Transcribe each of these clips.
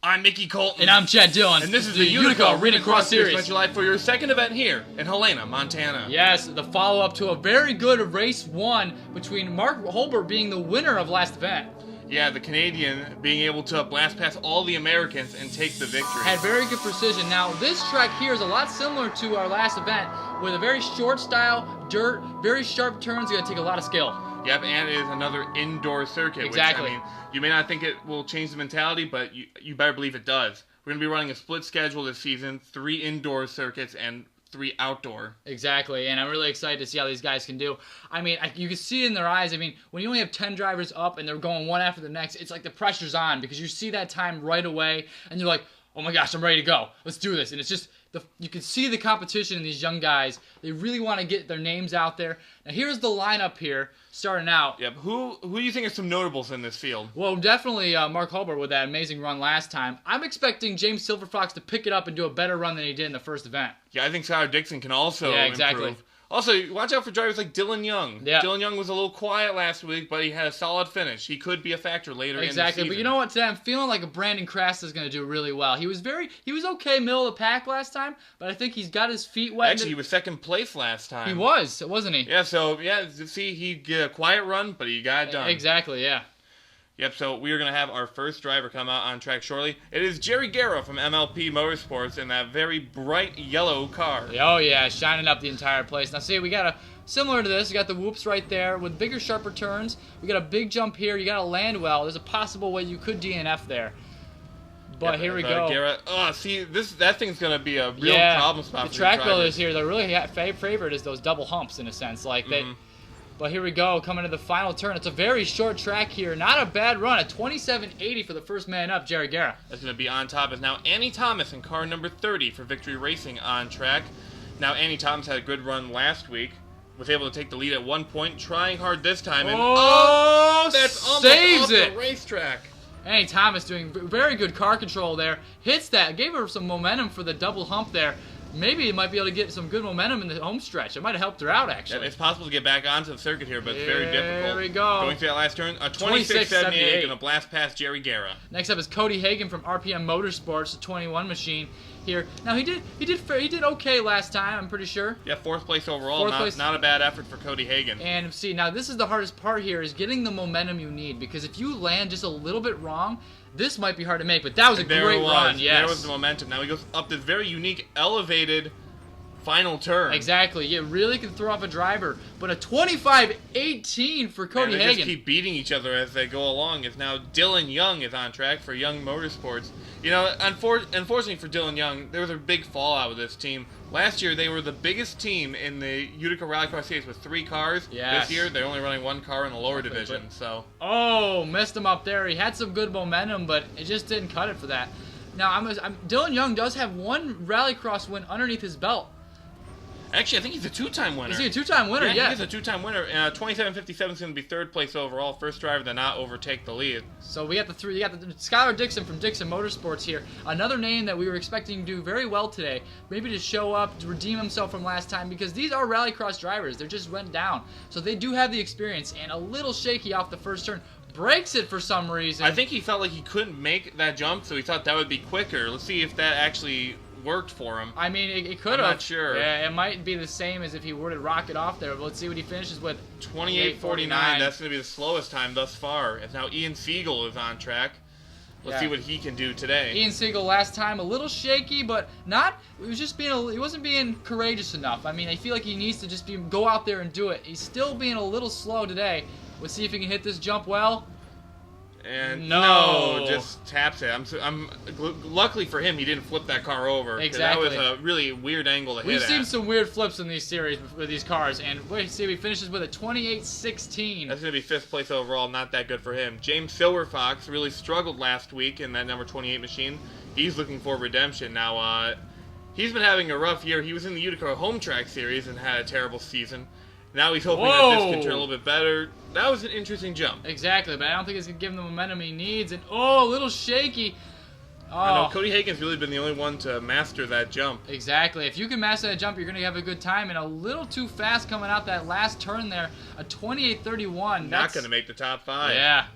I'm Mickey Colton. And I'm Chad Dillon. And this is the Utica Arenacross Series. Live for your second event here in Helena, Montana. Yes, the follow-up to a very good race one between Mark Holbert being the winner of last event. Yeah, the Canadian being able to blast past all the Americans and take the victory. Had very good precision. Now, this track here is a lot similar to our last event with a very short style, dirt, very sharp turns. Going to take a lot of skill. Yep, and it is another indoor circuit. Exactly. Which, I mean, you may not think it will change the mentality, but you better believe it does. We're going to be running a split schedule this season, 3 indoor circuits and 3 outdoor. Exactly, and I'm really excited to see how these guys can do. I mean, you can see it in their eyes. I mean, when you only have 10 drivers up and they're going one after the next, it's like the pressure's on because you see that time right away, and you're like, oh my gosh, I'm ready to go. Let's do this. And it's just, you can see the competition in these young guys. They really want to get their names out there. Now, here's the lineup here, starting out. Yep. Who do you think are some notables in this field? Well, definitely Mark Holbert with that amazing run last time. I'm expecting James Silverfox to pick it up and do a better run than he did in the first event. Yeah, I think Skylar Dixon can also improve. Also, watch out for drivers like Dylan Young. Yeah. Dylan Young was a little quiet last week, but he had a solid finish. He could be a factor later in the season. Exactly, but you know what? Today I'm feeling like Brandon Crass is going to do really well. He was okay middle of the pack last time, but I think he's got his feet wet. Actually, he was second place last time. He was, wasn't he? Yeah, so, see, he get a quiet run, but he got it done. Exactly, yeah. Yep, so we are going to have our first driver come out on track shortly. It is Jerry Guerra from MLP Motorsports in that very bright yellow car. Oh, yeah, shining up the entire place. Now, see, we got similar to this, you got the whoops right there with bigger, sharper turns. We got a big jump here. You got to land well. There's a possible way you could DNF there. But here we go. Guerra, see, that thing's going to be a real problem spot for the track builders here, they're really favorite is those double humps in a sense. Like they. But here we go, coming to the final turn. It's a very short track here. Not a bad run. A 27.80 for the first man up, Jerry Guerra. That's going to be on top is now Annie Thomas in car number 30 for Victory Racing on track. Now, Annie Thomas had a good run last week. Was able to take the lead at one point, trying hard this time. And that's almost off the racetrack. Annie Thomas doing very good car control there. Hits that. Gave her some momentum for the double hump there. Maybe it might be able to get some good momentum in the home stretch. It might have helped her out, actually. Yeah, it's possible to get back onto the circuit here, but it's very difficult. There we go. Going through that last turn, a 26.78 going to blast past Jerry Guerra. Next up is Cody Hagan from RPM Motorsports, the 21 machine here. Now he did okay last time, I'm pretty sure. Yeah, 4th place overall. Not a bad effort for Cody Hagan. And see, now this is the hardest part here is getting the momentum you need, because if you land just a little bit wrong, this might be hard to make, but that was a great run. Yes. There was the momentum. Now he goes up this very unique, elevated final turn. Exactly. You really can throw off a driver. But a 25.18 for Cody Hagan. They just keep beating each other as they go along. As now Dylan Young is on track for Young Motorsports. You know, unfortunately for Dylan Young, there was a big fallout with this team. Last year, they were the biggest team in the Utica Rallycross Series with 3 cars. Yes. This year, they're only running 1 car in the lower division. So. Oh, missed him up there. He had some good momentum, but it just didn't cut it for that. Now, Dylan Young does have 1 Rallycross win underneath his belt. Actually, I think he's a 2-time winner. Is he a 2-time winner? Yeah, he's a 2-time winner. 27.57 is going to be 3rd place overall. First driver to not overtake the lead. So we got the Skylar Dixon from Dixon Motorsports here. Another name that we were expecting to do very well today. Maybe to show up, to redeem himself from last time, because these are Rallycross drivers. They just went down. So they do have the experience, and a little shaky off the first turn. Breaks it for some reason. I think he felt like he couldn't make that jump, so he thought that would be quicker. Let's see if that actually worked for him. I mean, it could have. I'm not sure. Yeah, it might be the same as if he were to rocket off there, but let's see what he finishes with. 28.49. That's going to be the slowest time thus far. And now Ian Siegel is on track. Let's see what he can do today. Ian Siegel last time a little shaky, but not. He was just being. He wasn't being courageous enough. I mean, I feel like he needs to just go out there and do it. He's still being a little slow today. Let's see if he can hit this jump well. And no, just taps it. Luckily for him, he didn't flip that car over. Exactly. That was a really weird angle to hit. We've seen some weird flips in these series with these cars, and wait, see, he finishes with a 28.16. That's going to be 5th place overall. Not that good for him. James Silverfox really struggled last week in that number 28 machine. He's looking for redemption now. He's been having a rough year. He was in the UticaHomeTrackSeries and had a terrible season. Now he's hoping that this can turn a little bit better. That was an interesting jump. Exactly, but I don't think it's going to give him the momentum he needs. And, a little shaky. I know, Cody Hagan's really been the only one to master that jump. Exactly. If you can master that jump, you're going to have a good time. And a little too fast coming out that last turn there. A 28.31. Not going to make the top 5. Yeah.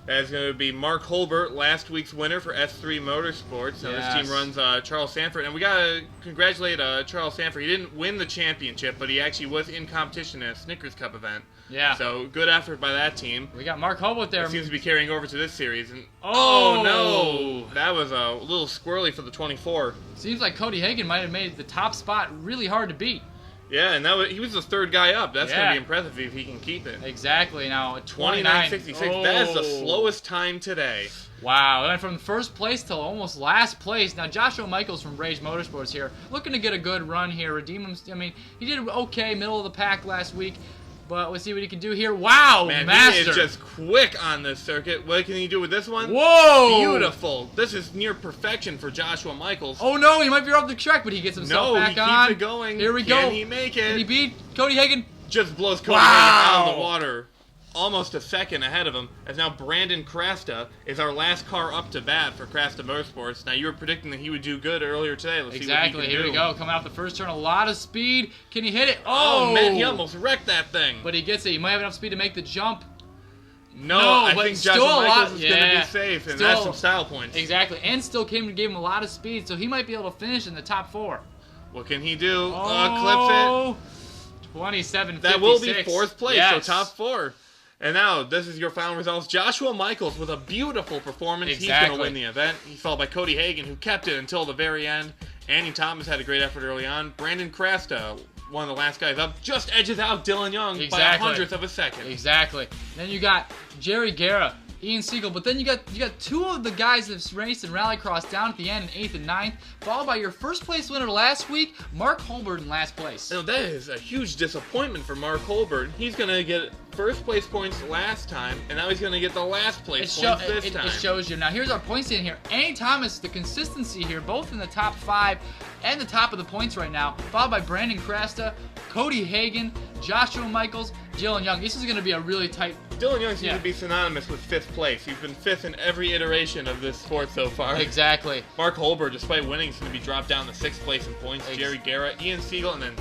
That's going to be Mark Holbert, last week's winner for S3 Motorsports. Now, this team runs Charles Sanford. And we got to congratulate Charles Sanford. He didn't win the championship, but he actually was in competition in a Snickers Cup event. Yeah. So, good effort by that team. We got Mark Holbert there. It seems to be carrying over to this series. And oh no! That was a little squirrely for the 24. Seems like Cody Hagan might have made the top spot really hard to beat. Yeah, and he was the third guy up. That's going to be impressive if he can keep it. Exactly. Now, 29.66. Oh. That is the slowest time today. Wow. And from first place till almost last place. Now, Joshua Michaels from Rage Motorsports here, looking to get a good run here. Redeem him. I mean, he did okay, middle of the pack last week. But let's see what he can do here. Wow, man, master. He is just quick on this circuit. What can he do with this one? Whoa! Beautiful. This is near perfection for Joshua Michaels. Oh, no, he might be off the track, but he gets himself back on. No, he keeps it going. Here we go. Can he make it? Can he beat Cody Hagan? Just blows Cody Hagan out of the water. Almost a second ahead of him, as now Brandon Crasta is our last car up to bat for Crasta Motorsports. Now, you were predicting that he would do good earlier today. Let's see what he can do. Here we go. Coming out the first turn, a lot of speed. Can he hit it? Oh, man, he almost wrecked that thing. But he gets it. He might have enough speed to make the jump. No, I think Joshua Michaels is going to be safe, and that's some style points. Exactly, and still gave him a lot of speed, so he might be able to finish in the top 4. What can he do? Clips it. 27.56. That will be 4th place, yes. so top 4. And now, this is your final results. Joshua Michaels with a beautiful performance. Exactly. He's going to win the event. He's followed by Cody Hagan, who kept it until the very end. Andy Thomas had a great effort early on. Brandon Crasta, one of the last guys up, just edges out Dylan Young by a hundredth of a second. Exactly. Then you got Jerry Guerra, Ian Siegel, but then you got two of the guys that raced in Rallycross down at the end in 8th and 9th, followed by your first place winner last week, Mark Holbert in last place. Now, that is a huge disappointment for Mark Holbert. He's going to get first place points last time, and now he's going to get the last place points this time. It shows you. Now, here's our point stand here. Andy Thomas, the consistency here, both in the top 5 and the top of the points right now, followed by Brandon Crasta, Cody Hagan, Joshua Michaels, Dylan Young. This is going to be a really tight... Dylan Young seems to be synonymous with 5th place. He's been 5th in every iteration of this sport so far. Exactly. Mark Holbert, despite winning, is going to be dropped down to 6th place in points. Jerry Guerra, Ian Siegel, and then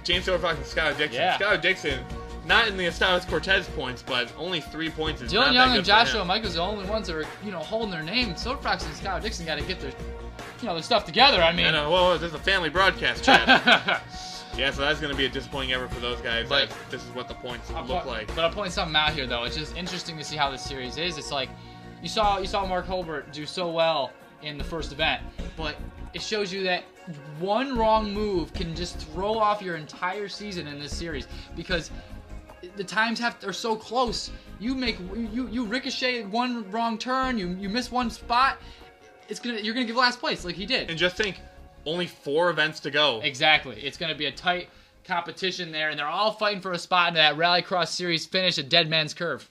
James Silverfox and Scott Dixon. Yeah. Scott Dixon, not in the Estados Cortez points, but only 3 points is Dylan not Young that and good for Joshua him. Michaels are the only ones that are, holding their name. Silverfox and Scott Dixon got to get their, their stuff together. I mean, well, this is a family broadcast, chat. Yeah, so that's going to be a disappointing effort for those guys. But this is what the points look like. But I'll point something out here, though. It's just interesting to see how this series is. It's like you saw Mark Holbert do so well in the first event, but it shows you that one wrong move can just throw off your entire season in this series because the times are so close. You ricochet one wrong turn, you miss one spot, you're gonna give last place like he did. And just think, only 4 events to go. Exactly. It's going to be a tight competition there, and they're all fighting for a spot in that Rallycross Series finish at Dead Man's Curve.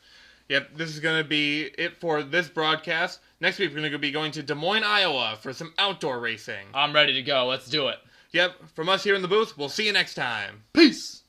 Yep, this is going to be it for this broadcast. Next week, we're going to be going to Des Moines, Iowa for some outdoor racing. I'm ready to go. Let's do it. Yep, from us here in the booth, we'll see you next time. Peace!